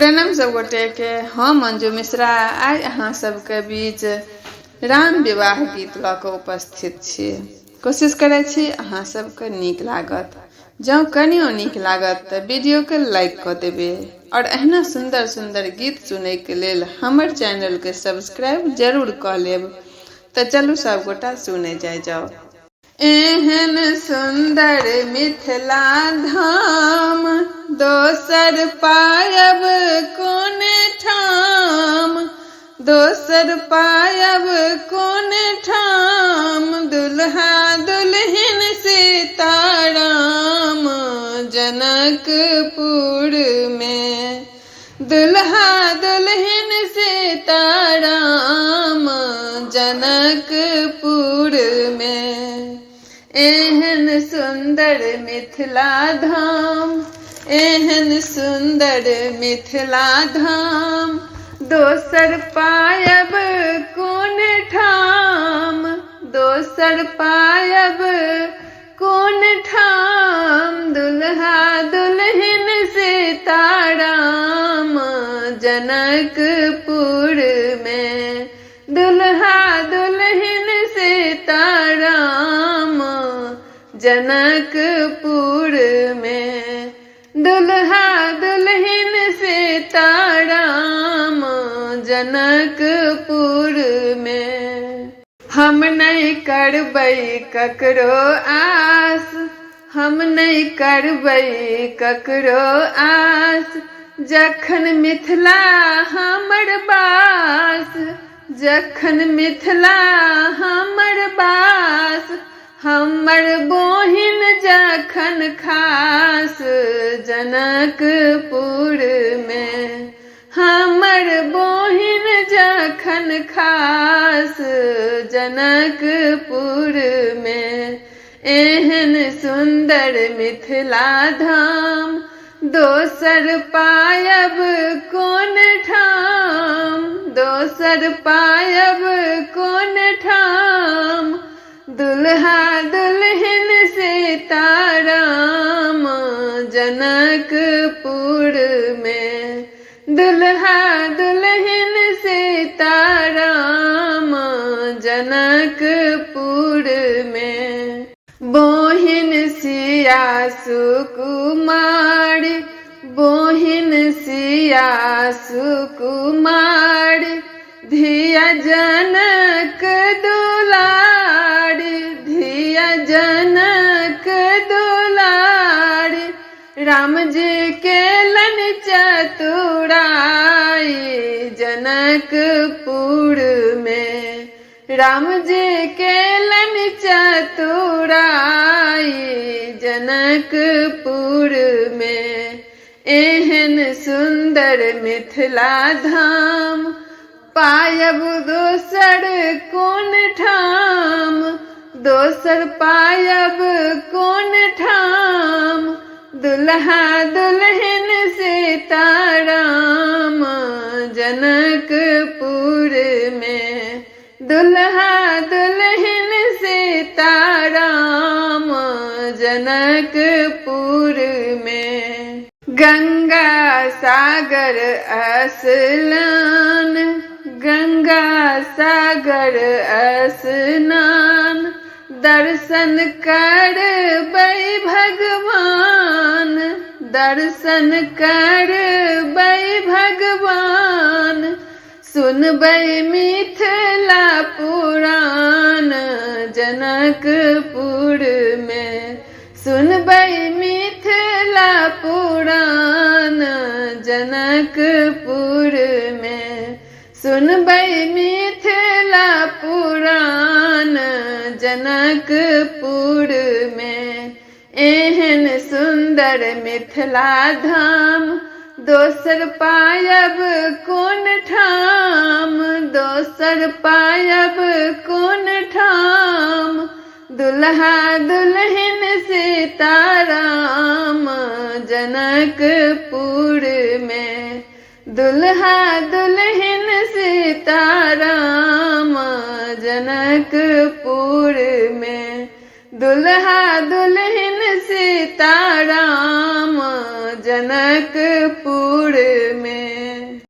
प्रणाम सब गोटे के। हम मंजू मिश्रा आज अहाँ सबके बीच राम विवाह गीत लऽ कऽ उपस्थित छी। कोशिश करै छी अहाँ सबके नीक लागत। जँ कनियो नीक लागत तऽ वीडियो के लाइक कऽ देबै और एहना सुंदर सुंदर गीत सुनै के लेल हमर चैनल के सब्सक्राइब जरूर कऽ लेब। तऽ चलू सब गोटा सुने जाओ। एहन सुंदर मिथिला धाम दोसर पायब कोन ठाम, दोसर पायब कोन ठाम, दुल्हा दुल्हन सीताराम जनकपुर में, दुल्हा दुल्हन सीताराम जनकपुर में। एहन सुंदर मिथिला धाम, एहन सुंदर मिथिला धाम, दोसर पायब कोन ठाम, दोसर पायब कोन ठाम, दुल्हा दुल्हन सीताराम जनकपुर में, दुल्हा दुल्हन सीताराम जनकपुर में, दुल्हा दुल्हन सीताराम जनकपुर में। हम नहीं करबै ककरो आस, हम नहीं करबै ककरो आस, जखन मिथिला हमर बास, जखन मिथिला हमर बास, हमर बहिन जखन खास जनकपुर में, हमर बहिन जखन खास जनकपुर में। एहन सुंदर मिथिला धाम दोसर पायब कोन ठाम, दोसर पायब कोन ठाम, दुल्हा दुल्हन सीताराम जनकपुर में, दुल्हा दुल्हन सीताराम जनकपुर में। बहिन सिया सुकुमार, बहिन सिया सुकुमार, धिया जनक दुलार, धिया जनक दुलार, राम जी के लन चतुराई जनकपुर में, राम जी के लन चतुराई जनकपुर में। एहन सुंदर मिथिला धाम पायब दोसर कोन ठाम, दोसर पायब कोन ठाम, दुल्हा दुल्हन सीताराम जनकपुर में, दुल्हा दुल्हन सीताराम जनकपुर में। गंगा सागर स्नान, गंगा सागर स्नान, दर्शन करबै भगवान, दर्शन करबै भगवान, सुनबै मिथिला पुराण जनकपुर में, सुनबै मिथिला पुराण जनकपुर में, सुनबै मिथिला पुराण जनकपुर में। एहन सुंदर मिथिला धाम दोसर पायब कोन ठाम, दोसर पायब कोन ठाम, दुल्हा दुल्हन सीताराम जनकपुर में, दुल्हा दुल्हन सीताराम जनकपुर में, दुल्हा दुल्हन सीताराम जनक जनकपुर में।